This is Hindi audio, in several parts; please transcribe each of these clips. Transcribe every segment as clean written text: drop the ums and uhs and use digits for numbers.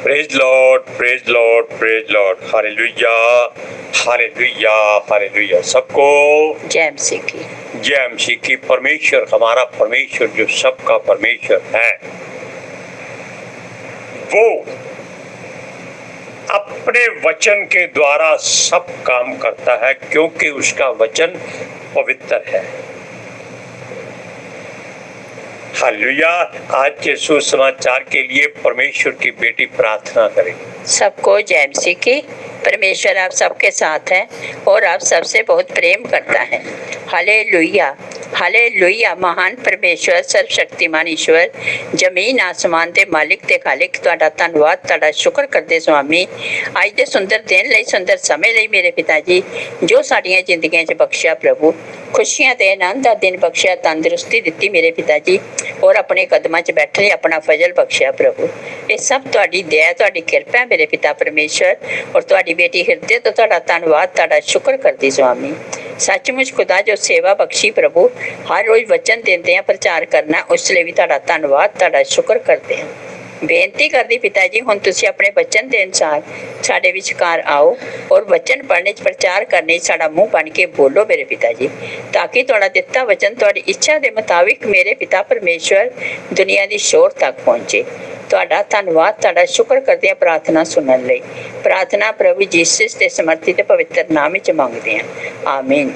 Praise Lord, praise Lord, praise Lord. Hallelujah, hallelujah, hallelujah. सबको जय मसीह की। जय मसीह की। परमेश्वर, हमारा परमेश्वर जो सबका परमेश्वर है, वो अपने वचन के द्वारा सब काम करता है, क्योंकि उसका वचन पवित्र है। हालेलुया। आज के सुसमाचार के लिए परमेश्वर की बेटी प्रार्थना करेगी। सबको जय मसीह की। परमेश्वर आप सबके साथ है और आप सबसे बहुत प्रेम करता है। Hallelujah, hallelujah. महान परमेश्वर, सर्वशक्तिमान ईश्वर, जमीन आसमान ਦੇ ਮਾਲਿਕ ਤੇ ਖਾਲਿਕ, ਤੁਹਾਡਾ ਧੰਨਵਾਦ, ਤੁਹਾਡਾ ਸ਼ੁਕਰ ਕਰਦੇ ਸੁਆਮੀ, ਅੱਜ ਦੇ ਸੁੰਦਰ ਦਿਨ ਲਈ, ਸੁੰਦਰ ਸਮੇਂ ਲਈ ਮੇਰੇ ਪਿਤਾ ਜੀ, ਜੋ ਸਾਡੀਆਂ ਜ਼ਿੰਦਗੀਆਂ 'ਚ ਬਖਸ਼ਿਆ ਪ੍ਰਭੂ, ਖੁਸ਼ੀਆਂ ਤੇ ਆਨੰਦ ਦਾ ਦਿਨ ਬਖਸ਼ਿਆ, ਤੰਦਰੁਸਤੀ ਦਿੱਤੀ ਮੇਰੇ ਪਿਤਾ ਜੀ, ਔਰ ਆਪਣੇ ਕਦਮਾਂ 'ਚ ਬੈਠਣ ਲਈ ਆਪਣਾ ਫਜ਼ਲ ਬਖਸ਼ਿਆ ਪ੍ਰਭੂ। ਇਹ ਸਭ ਤੁਹਾਡੀ ਦਇਆ, ਤੁਹਾਡੀ ਕਿਰਪਾ ਹੈ ਮੇਰੇ ਪਿਤਾ ਪਰਮੇਸ਼ਰ, ਔਰ ਤੁਹਾਡੀ बेटी हृदय तो ਤੁਹਾਡਾ ਧੰਨਵਾਦ, ਤੁਹਾਡਾ ਸ਼ੁਕਰ ਕਰਦੀ ਸੁਆਮੀ। सचमुच खुदा जो सेवा बख्शी प्रभु, हर रोज वचन देते हैं प्रचार करना, उस लिए भी ਤੁਹਾਡਾ ਧੰਨਵਾਦ, ਤੁਹਾਡਾ ਸ਼ੁਕਰ ਕਰਦੇ ਹਾਂ। ਬੇਨਤੀ ਕਰਦੀ ਪਿਤਾ ਜੀ, ਹੁਣ ਤੁਸੀਂ ਆਪਣੇ ਵਚਨ ਦੇ ਅਨੁਸਾਰ ਸਾਡੇ ਵਿਚਕਾਰ ਆਓ ਔਰ ਵਚਨ ਪੜ੍ਹਨੇ 'ਚ ਪ੍ਰਚਾਰ ਕਰਨੇ 'ਚ ਸਾਡਾ ਮੂੰਹ ਬਣ ਕੇ ਬੋਲੋ ਮੇਰੇ ਪਿਤਾ ਜੀ, ਤਾਂ ਕਿ ਤੁਹਾਡਾ ਦਿੱਤਾ ਵਚਨ ਤੁਹਾਡੀ ਇੱਛਾ ਦੇ ਮੁਤਾਬਿਕ ਮੇਰੇ ਪਿਤਾ ਪਰਮੇਸ਼ਵਰ ਦੁਨੀਆ ਦੀ ਸ਼ੋਰ ਤੱਕ ਪਹੁੰਚੇ। ਤੁਹਾਡਾ ਧੰਨਵਾਦ, ਤੁਹਾਡਾ ਸ਼ੁਕਰ ਕਰਦੇ ਹਾਂ ਪ੍ਰਾਰਥਨਾ ਸੁਣਨ ਲਈ। ਪ੍ਰਾਰਥਨਾ ਪ੍ਰਭੂ ਯੀशु ਦੇ ਸਮਰਥੀ ਤੇ ਪਵਿੱਤਰ ਨਾਮ ਵਿੱਚ ਮੰਗਦੇ ਹਾਂ, आमीन।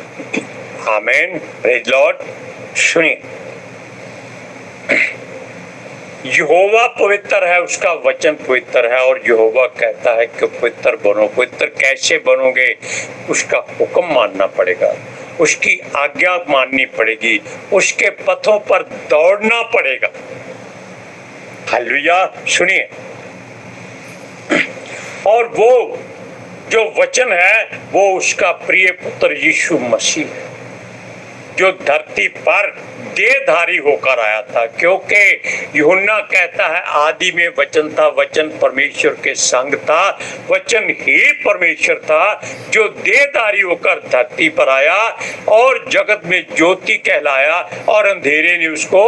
आमीन। Praise Lord. सुनिए, यहोवा पवित्र है, उसका वचन पवित्र है, और यहोवा कहता है कि पवित्र बनो। पवित्र कैसे बनोगे? उसका हुक्म मानना पड़ेगा, उसकी आज्ञा माननी पड़ेगी, उसके पथों पर दौड़ना पड़ेगा। हालेलुया। सुनिए, और वो जो वचन है वो उसका प्रिय पुत्र यीशु मसीह है, जो धरती पर देहधारी होकर आया था। क्योंकि यूहन्ना कहता है आदि में वचन था, वचन परमेश्वर के संग था, वचन ही परमेश्वर था, जो देहधारी होकर धरती पर आया और जगत में ज्योति कहलाया, और अंधेरे ने उसको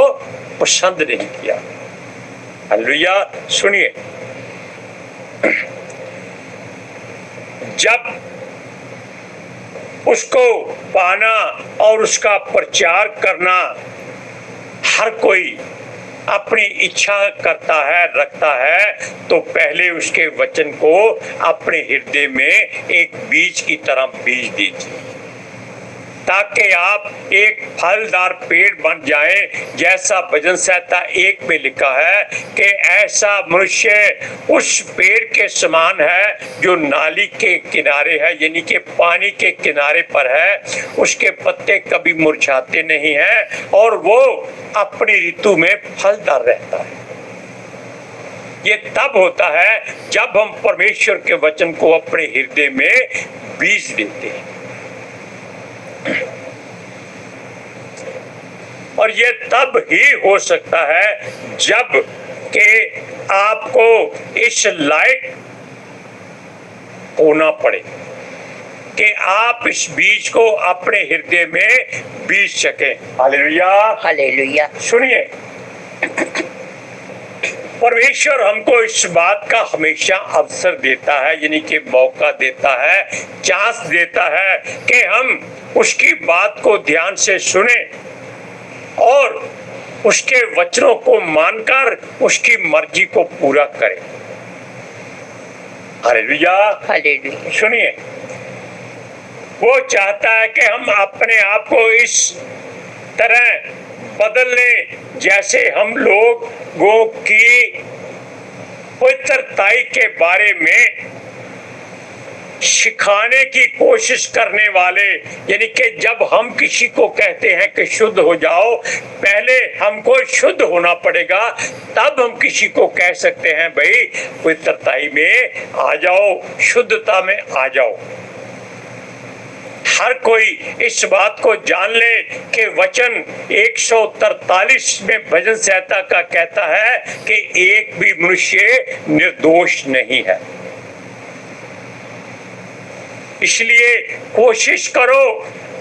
पसंद नहीं किया। हालेलुया। सुनिए, जब उसको पाना और उसका प्रचार करना हर कोई अपनी इच्छा करता है, रखता है, तो पहले उसके वचन को अपने हृदय में एक बीज की तरह बीज दीजिए, ताकि आप एक फलदार पेड़ बन जाएं। जैसा भजन संहिता 1 में लिखा है कि ऐसा मनुष्य उस पेड़ के समान है जो नाली के किनारे है, यानी कि पानी के किनारे पर है। उसके पत्ते कभी मुरझाते नहीं हैं और वो अपनी ऋतु में फलदार रहता है। ये तब होता है जब हम परमेश्वर के वचन को अपने हृदय में बीज देते हैं। और ये तब ही हो सकता है जब कि आपको इस लायक होना पड़े कि आप इस बीज को अपने हृदय में बीज सकें। Hallelujah, hallelujah. सुनिए, परमेश्वर हमको इस बात का हमेशा अवसर देता है, यानी कि मौका देता है, चांस देता है कि हम उसकी बात को ध्यान से सुने और उसके वचनों को मानकर उसकी मर्जी को पूरा करें। Hallelujah, hallelujah. सुनिए, वो चाहता है कि हम अपने आप को इस तरह बदल लें जैसे हम लोगों की पवित्रताई के बारे में सिखाने की कोशिश करने वाले, यानी कि जब हम किसी को कहते हैं कि शुद्ध हो जाओ, पहले हमको शुद्ध होना पड़ेगा, तब हम किसी को कह सकते हैं भाई पवित्रताई में आ जाओ, शुद्धता में आ जाओ। हर कोई इस बात को जान ले कि वचन 143 में भजन संहिता का कहता है कि एक भी मनुष्य निर्दोष नहीं है। इसलिए कोशिश करो,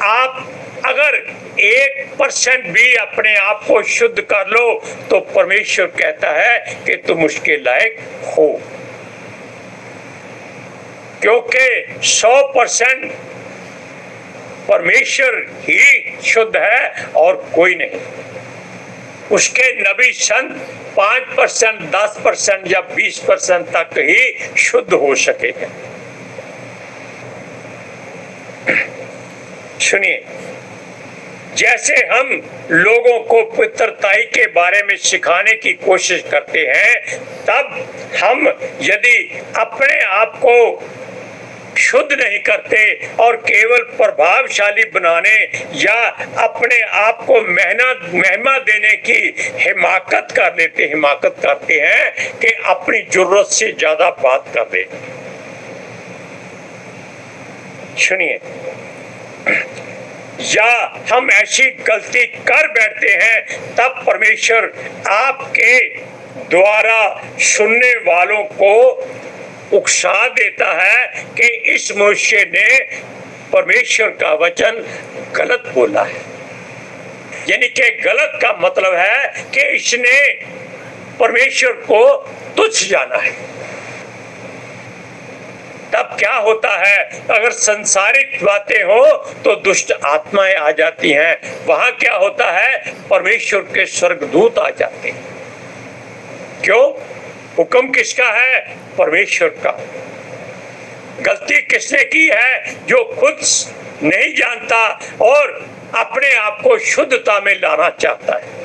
आप अगर 1% भी अपने आप को शुद्ध कर लो तो परमेश्वर कहता है कि तुम उसके लायक हो। क्योंकि 100% परमेश्वर ही शुद्ध है और कोई नहीं। उसके नबी संत 5%, 10% या 20% तक ही शुद्ध हो सके हैं। सुनिए, जैसे हम लोगों को पवित्रताई के बारे में सिखाने की कोशिश करते हैं, तब हम यदि अपने आप को शुद्ध नहीं करते और केवल प्रभावशाली बनाने या अपने आप को महिमा देने की हिमाकत करते हैं कि अपनी जरूरत से ज्यादा बात कर दे। सुनिए, या हम ऐसी गलती कर बैठते हैं, तब परमेश्वर आपके द्वारा सुनने वालों को उकसा देता है कि इस मनुष्य ने परमेश्वर का वचन गलत बोला है। यानी कि गलत का मतलब है कि इसने परमेश्वर को तुच्छ जाना है। तब क्या होता है, अगर संसारिक बातें हो तो दुष्ट आत्माएं आ जाती हैं। वहां क्या होता है, परमेश्वर के स्वर्गदूत आ जाते हैं। क्यों? हुक्म किसका है? परमेश्वर का। गलती किसने की है? जो खुद नहीं जानता और अपने आप को शुद्धता में लाना चाहता है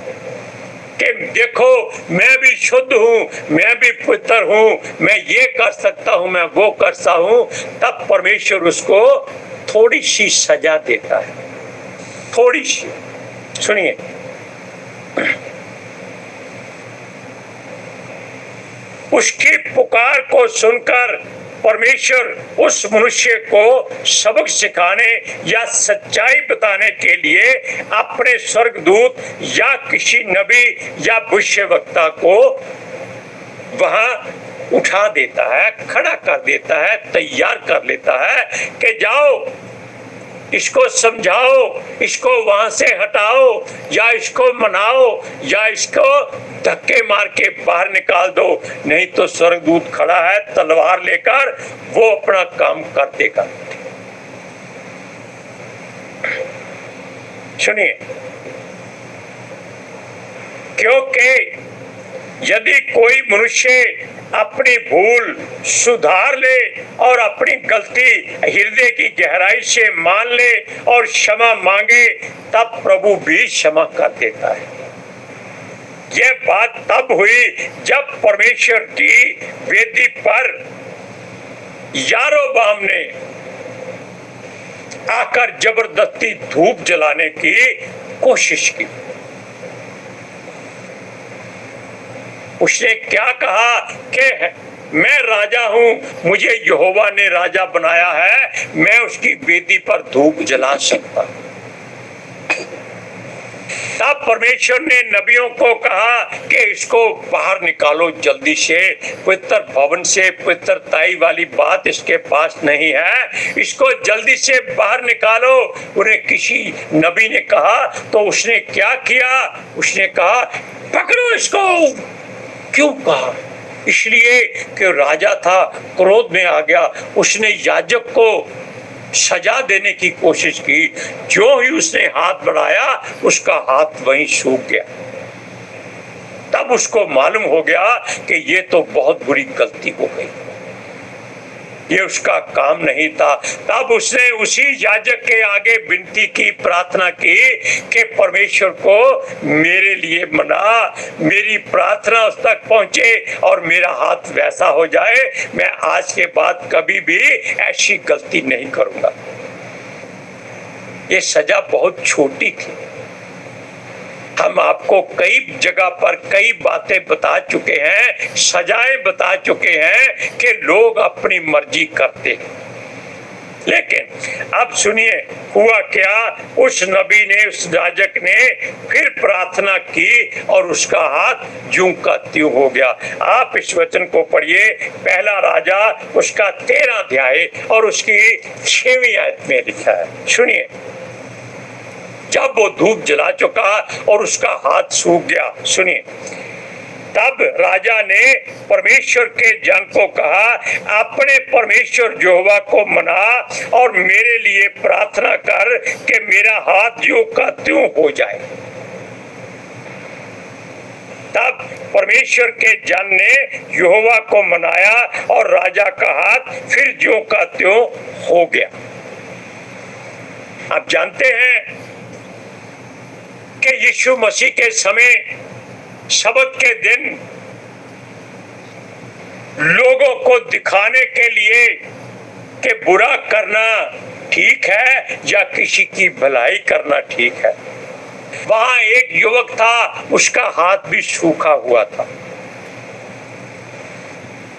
कि देखो मैं भी शुद्ध हूं, मैं भी पवित्र हूं, मैं ये कर सकता हूं, मैं वो कर सकता हूं। तब परमेश्वर उसको थोड़ी सी सजा देता है, थोड़ी सी। सुनिए, उसकी पुकार को सुनकर परमेश्वर उस मनुष्य को सबक सिखाने या सच्चाई बताने के लिए अपने स्वर्गदूत या किसी नबी या भविष्यवक्ता को वहां उठा देता है, खड़ा कर देता है, तैयार कर लेता है कि जाओ इसको समझाओ, इसको वहां से हटाओ, या इसको मनाओ, या इसको धक्के मार के बाहर निकाल दो, नहीं तो स्वर्गदूत खड़ा है तलवार लेकर, वो अपना काम कर देगा। सुनिए, क्योंकि यदि कोई मनुष्य अपनी भूल सुधार ले और अपनी गलती हृदय की गहराई से मान ले और क्षमा मांगे, तब प्रभु भी क्षमा कर देता है। यह बात तब हुई जब परमेश्वर की वेदी पर यारोबाम ने आकर जबरदस्ती धूप जलाने की कोशिश की। उसने क्या कहा कि मैं राजा हूं, मुझे यहोवा ने राजा बनाया है, मैं उसकी वेदी पर धूप जला सकता। तब परमेश्वर ने नबियों को कहा कि इसको बाहर निकालो जल्दी से, पवित्र भवन से। पवित्रताई वाली बात इसके पास नहीं है, इसको जल्दी से बाहर निकालो। उन्हें किसी नबी ने कहा तो उसने क्या किया, उसने कहा पकड़ो इसको। क्यों कहा? इसलिए कि राजा था, क्रोध में आ गया। उसने याजक को सजा देने की कोशिश की। जो ही उसने हाथ बढ़ाया, उसका हाथ वहीं सूख गया। तब उसको मालूम हो गया कि ये तो बहुत बुरी गलती हो गई, ये उसका काम नहीं था। तब उसने उसी याजक के आगे विनती की, प्रार्थना की कि परमेश्वर को मेरे लिए मना, मेरी प्रार्थना उस तक पहुंचे और मेरा हाथ वैसा हो जाए, मैं आज के बाद कभी भी ऐसी गलती नहीं करूंगा। ये सजा बहुत छोटी थी। हम आपको कई जगह पर कई बातें बता चुके हैं, सजाएं बता चुके हैं कि लोग अपनी मर्जी करते हैं। लेकिन अब सुनिए हुआ क्या। उस नबी ने, उस याजक ने फिर प्रार्थना की और उसका हाथ यूं का त्यों हो गया। आप इस वचन को पढ़िए, पहला राजा उसका 13 अध्याय और उसकी 6वीं आयत में लिखा है। सुनिए, जब वो धूप जला चुका और उसका हाथ सूख गया, सुनिए, तब राजा ने परमेश्वर के जन को कहा, अपने परमेश्वर यहोवा को मना और मेरे लिए प्रार्थना कर कि मेरा हाथ ज्यों का त्यों हो जाए। तब परमेश्वर के जन ने यहोवा को मनाया और राजा का हाथ फिर ज्यों का त्यों हो गया। आप जानते हैं कि यीशु मसीह के समय शब्द के दिन लोगों को दिखाने के लिए कि बुरा करना ठीक है या किसी की भलाई करना ठीक है, वहां एक युवक था, उसका हाथ भी सूखा हुआ था।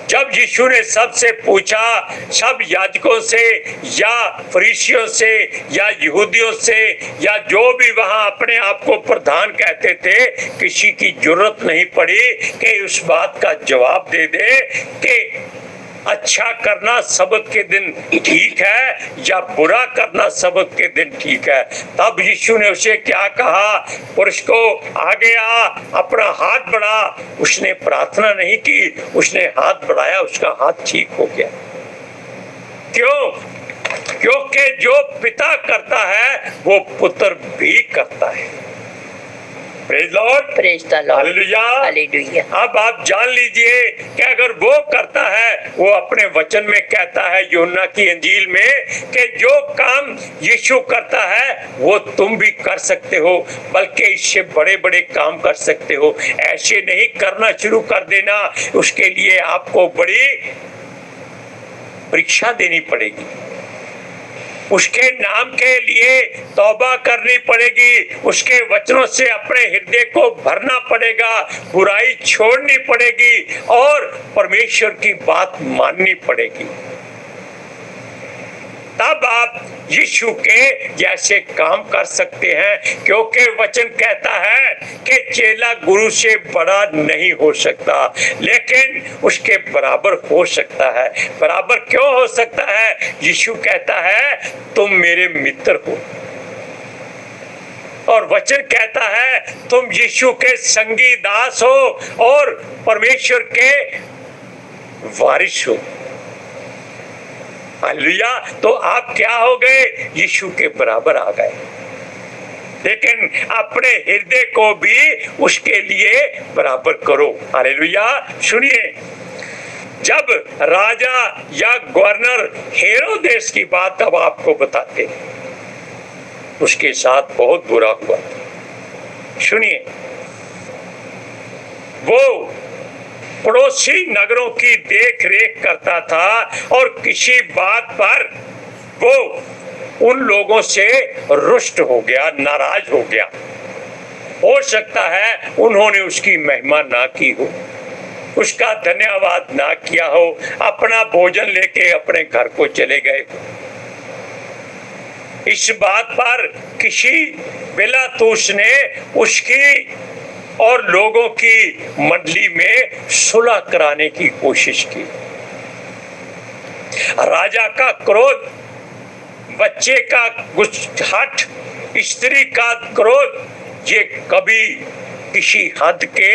जब यीशु ने सबसे पूछा, सब याजकों से या फरीसियों से या यहूदियों से या जो भी वहां अपने आप को प्रधान कहते थे, किसी की जरूरत नहीं पड़ी कि उस बात का जवाब दे दे कि अच्छा करना सबत के दिन ठीक है या बुरा करना सबत के दिन ठीक है। तब यीशु ने उसे क्या कहा, पुरुष को आगे आ, अपना हाथ बढ़ा। उसने प्रार्थना नहीं की, उसने हाथ बढ़ाया, उसका हाथ ठीक हो गया। क्यों? क्योंकि जो पिता करता है वो पुत्र भी करता है। Praise Lord, praise the Lord, hallelujah, hallelujah. अब आप जान लीजिए कि अगर वो करता है, वो अपने वचन में कहता है यूहन्ना की इंजील में कि जो काम यीशु करता है वो तुम भी कर सकते हो, बल्कि इससे बड़े बड़े काम कर सकते हो। ऐसे नहीं करना शुरू कर देना, उसके लिए आपको बड़ी परीक्षा देनी पड़ेगी, उसके नाम के लिए तौबा करनी पड़ेगी, उसके वचनों से अपने हृदय को भरना पड़ेगा, बुराई छोड़नी पड़ेगी और परमेश्वर की बात माननी पड़ेगी। तब आप यीशु के जैसे काम कर सकते हैं, क्योंकि वचन कहता है कि चेला गुरु से बड़ा नहीं हो सकता, लेकिन उसके बराबर हो सकता है। बराबर क्यों हो सकता है? यीशु कहता है तुम मेरे मित्र हो, और वचन कहता है तुम यीशु के संगी दास हो और परमेश्वर के वारिस हो। हालेलुया। तो आप क्या हो गए? यीशु के बराबर आ गए, लेकिन अपने हृदय को भी उसके लिए बराबर करो। हालेलुया। सुनिए, जब राजा या गवर्नर हेरोदेस की बात अब आपको बताते हैं, उसके साथ बहुत बुरा हुआ। सुनिए, वो पड़ोसी नगरों की देख रेख करता था और किसी बात पर वो उन लोगों से रुष्ट हो गया, नाराज हो गया। हो सकता है उन्होंने उसकी महिमा ना की हो, उसका धन्यवाद ना किया हो, अपना भोजन लेके अपने घर को चले गए। इस बात पर किसी पिलातुस ने उसकी और लोगों की मंडली में सुलह कराने की कोशिश की। राजा का क्रोध, बच्चे का हठ, स्त्री का क्रोध, ये कभी किसी हद के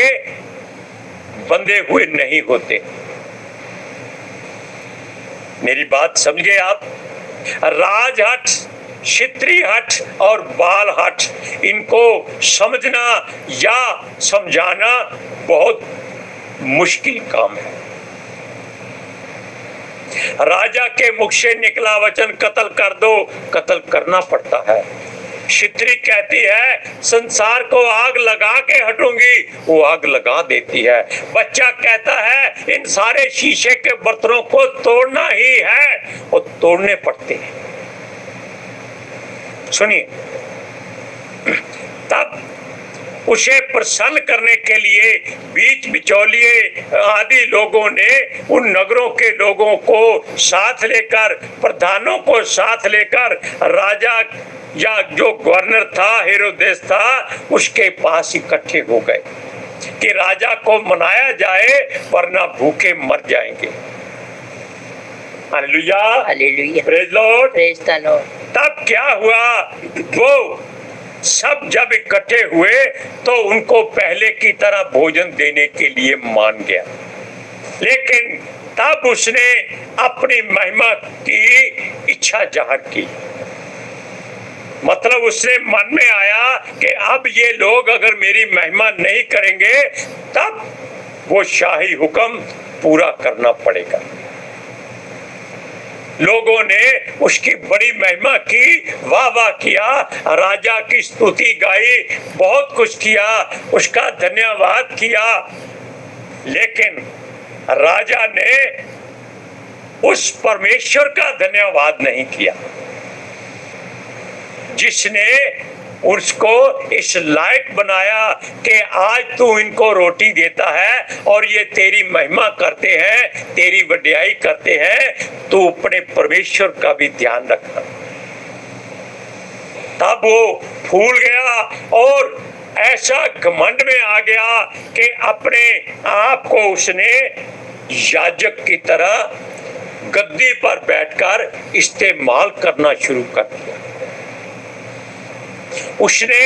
बंधे हुए नहीं होते। मेरी बात समझे आप? राजहट, क्षत्रिय हट और बाल हट, इनको समझना या समझाना बहुत मुश्किल काम है। राजा के मुख से निकला वचन कत्ल कर दो, कत्ल करना पड़ता है। क्षत्रिय कहती है संसार को आग लगा के हटूंगी, वो आग लगा देती है। बच्चा कहता है इन सारे शीशे के बर्तनों को तोड़ना ही है, वो तोड़ने पड़ते हैं। सुनिए, तब उसे प्रसन्न करने के लिए बीच बिचौलिए आदि लोगों ने उन नगरों के लोगों को साथ लेकर, प्रधानों को साथ लेकर राजा या जो गवर्नर था, हेरोदेस था, उसके पास इकट्ठे हो गए कि राजा को मनाया जाए वरना भूखे मर जाएंगे। Hallelujah, hallelujah, praise Lord, praise the Lord. तब क्या हुआ? वो सब जब इकट्ठे हुए तो उनको पहले की तरह भोजन देने के लिए मान गया। लेकिन तब उसने अपनी महिमा की इच्छा जाहिर की। मतलब उसने मन में आया कि अब ये लोग अगर मेरी महिमा नहीं करेंगे तब वो शाही हुक्म पूरा करना पड़ेगा। लोगों ने उसकी बड़ी महिमा की, वाह वाह किया, राजा की स्तुति गाई, बहुत कुछ किया, उसका धन्यवाद किया। लेकिन राजा ने उस परमेश्वर का धन्यवाद नहीं किया जिसने उसको इस लायक बनाया कि आज तू इनको रोटी देता है और ये तेरी महिमा करते हैं, तेरी वड्याई करते हैं। तू अपने परमेश्वर का भी ध्यान रखना। तब वो फूल गया और ऐसा घमंड में आ गया कि अपने आप को उसने याजक की तरह गद्दी पर बैठकर इस्तेमाल करना शुरू कर दिया। उसने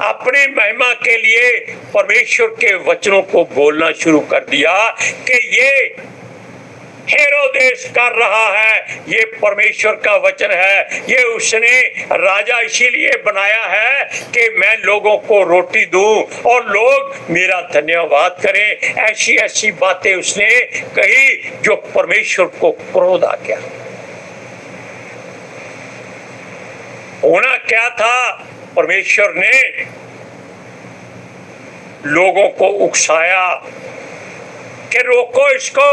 अपनी महिमा के लिए परमेश्वर के वचनों को बोलना शुरू कर दिया कि ये हेरोदेस कर रहा है, ये परमेश्वर का वचन है, ये उसने राजा इसीलिए बनाया है कि मैं लोगों को रोटी दूं और लोग मेरा धन्यवाद करें। ऐसी ऐसी बातें उसने कही जो परमेश्वर को क्रोध आ गया। होना क्या था, परमेश्वर ने लोगों को उकसाया कि रोको इसको,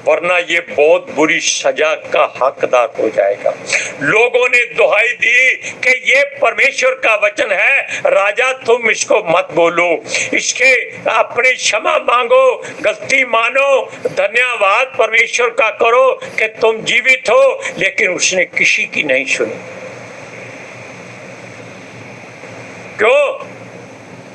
वरना ये बहुत बुरी सजा का हकदार हो जाएगा। लोगों ने दुहाई दी कि ये परमेश्वर का वचन है, राजा तुम इसको मत बोलो, इसके अपनी क्षमा मांगो, गलती मानो, धन्यवाद परमेश्वर का करो कि तुम जीवित हो। लेकिन उसने किसी की नहीं सुनी। क्यों?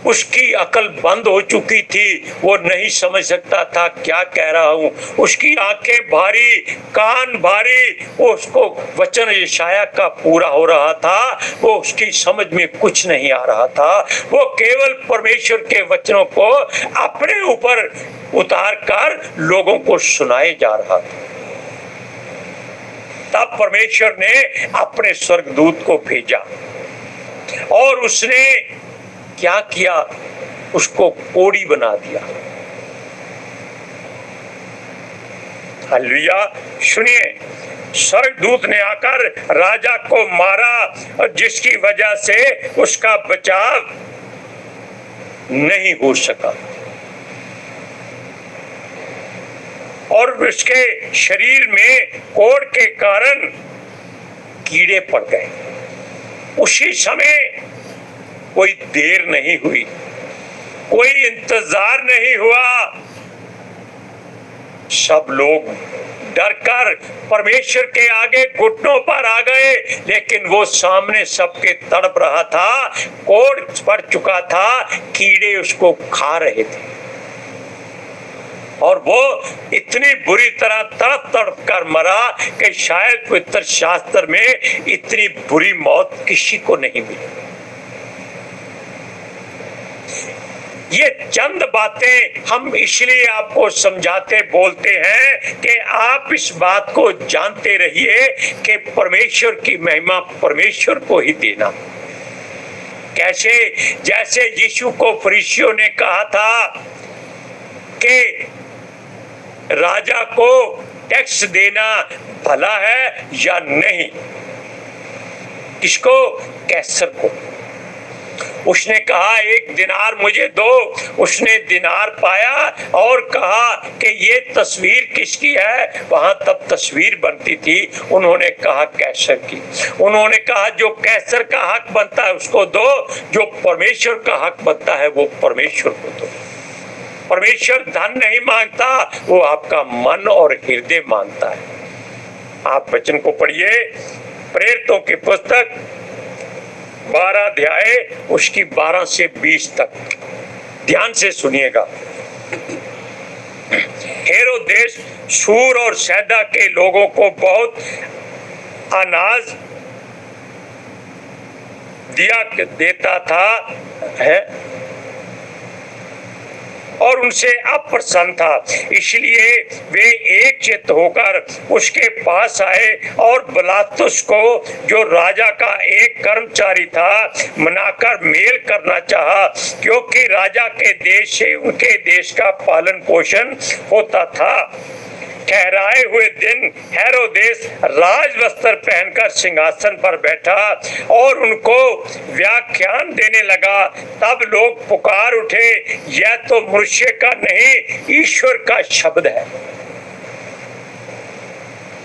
उसकी अकल बंद हो चुकी थी, वो नहीं समझ सकता था क्या कह रहा हूं। उसकी आंखें भारी, कान भारी, वो उसको वचन यशाया का पूरा हो रहा था, वो उसकी समझ में कुछ नहीं आ रहा था। वो केवल परमेश्वर के वचनों को अपने ऊपर उतार कर लोगों को सुनाए जा रहा था। तब परमेश्वर ने अपने स्वर्गदूत को भेजा और उसने क्या किया, उसको कोड़ी बना दिया। हालेलुया। सुनिए, स्वर्गदूत ने आकर राजा को मारा, जिसकी वजह से उसका बचाव नहीं हो सका और उसके शरीर में कोड़ के कारण कीड़े पड़ गए। उसी समय कोई देर नहीं हुई, कोई इंतजार नहीं हुआ, सब लोग डरकर परमेश्वर के आगे घुटनों पर आ गए। लेकिन वो सामने सबके तड़प रहा था, कोड़ पड़ चुका था, कीड़े उसको खा रहे थे और वो इतनी बुरी तरह तड़प तड़प कर मरा कि शायद पवित्र शास्त्र में इतनी बुरी मौत किसी को नहीं मिली। ये चंद बातें हम इसलिए आपको समझाते बोलते हैं कि आप इस बात को जानते रहिए कि परमेश्वर की महिमा परमेश्वर को ही देना। कैसे? जैसे यीशु को फरीसियों ने कहा था कि राजा को टैक्स देना भला है या नहीं। किसको? कैसर को। उसने कहा 1 दिनार मुझे दो। उसने दिनार पाया और कहा कि ये तस्वीर किसकी है। वहां तब तस्वीर बनती थी। उन्होंने कहा कैसर की। उन्होंने कहा जो कैसर का हक बनता है उसको दो, जो परमेश्वर का हक बनता है वो परमेश्वर को दो। परमेश्वर धन नहीं मांगता, वो आपका मन और हृदय मांगता है। आप वचन को पढ़िए, प्रेरितों की पुस्तक 12 अध्याय उसकी 12 से 20 तक ध्यान से सुनिएगा। हेरोदेस सूर और सैदा के लोगों को बहुत अनाज देता था है। और उनसे अप्रसन्न था। इसलिए वे एक चित्त होकर उसके पास आए और बिलातुस को, जो राजा का एक कर्मचारी था, मनाकर मेल करना चाहा, क्योंकि राजा के देश से उनके देश का पालन पोषण होता था। ठहराए हुए दिन हेरोदेस राज वस्त्र पहनकर सिंहासन पर बैठा और उनको व्याख्यान देने लगा। तब लोग पुकार उठे, यह तो मनुष्य का नहीं, ईश्वर का शब्द है।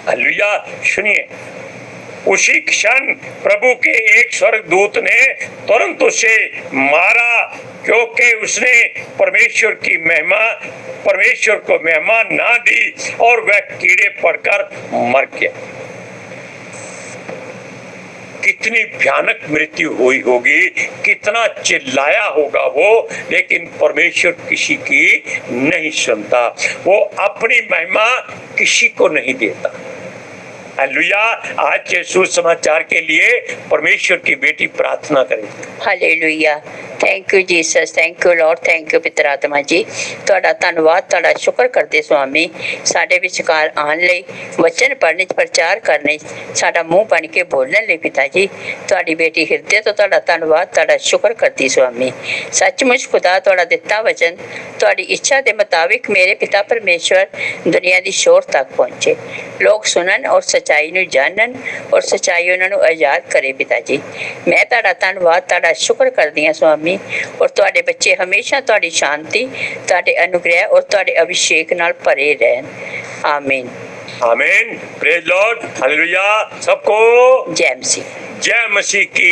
हालेलुया। सुनिए, उसी क्षण प्रभु के एक स्वर्गदूत ने तुरंत उसे मारा, क्योंकि उसने परमेश्वर को महिमा ना दी और वह कीड़े पड़कर मर गया। कितनी भयानक मृत्यु हुई होगी, कितना चिल्लाया होगा वो, लेकिन परमेश्वर किसी की नहीं सुनता। वो अपनी महिमा किसी को नहीं देता। हालेलुया। आज के सुसमाचार के लिए परमेश्वर की बेटी प्रार्थना करें। Hallelujah. Thank you Jesus, thank you Lord, thank you पिता आत्मा जी। ਤੁਹਾਡਾ ਧੰਨਵਾਦ, ਤੁਹਾਡਾ ਸ਼ੁਕਰ ਕਰਦੇ ਸੁਆਮੀ, ਸਾਡੇ ਵਿਚਕਾਰ ਆਉਣ ਲਈ, ਵਚਨ ਪੜ੍ਹਨ, ਪ੍ਰਚਾਰ ਕਰਨ, ਸਾਡਾ ਮੂੰਹ ਬਣ ਕੇ ਬੋਲਣ ਲਈ ਪਿਤਾ ਜੀ। ਤੁਹਾਡੀ ਬੇਟੀ ਹਿਰਦੇ ਤੋਂ ਤੁਹਾਡਾ ਧੰਨਵਾਦ, ਤੁਹਾਡਾ ਸ਼ੁਕਰ ਕਰਦੀ ਸੁਆਮੀ। ਸੱਚਮੁੱਚ ਖੁਦਾ ਤੁਹਾਡਾ ਦਿੱਤਾ ਵਚਨ ਤੁਹਾਡੀ ਇੱਛਾ ਦੇ ਮੁਤਾਬਿਕ ਮੇਰੇ ਪਿਤਾ ਪਰਮੇਸ਼ਵਰ ਦੁਨੀਆ ਦੀ ਸ਼ੋਰ ਤੱਕ ਪਹੁੰਚੇ, ਲੋਕ ਸੁਣਨ ਔਰ ਸੱਚਾਈ ਨੂੰ ਜਾਣਨ ਔਰ ਸੱਚਾਈ ਉਹਨਾਂ ਨੂੰ ਆਜ਼ਾਦ ਕਰੇ ਪਿਤਾ ਜੀ। ਮੈਂ ਤੁਹਾਡਾ ਧੰਨਵਾਦ, ਤੁਹਾਡਾ ਸ਼ੁਕਰ ਕਰਦੀ ਹਾਂ ਸੁਆਮੀ। और तुहाडे बच्चे हमेशा तुहाडी शांति, तुहाडे अनुग्रह और तुहाडे अभिषेक नाल भरे रहन। आमीन। आमीन। Praise Lord. हालेलुया। सबको जय मसीह। जय मसीह की।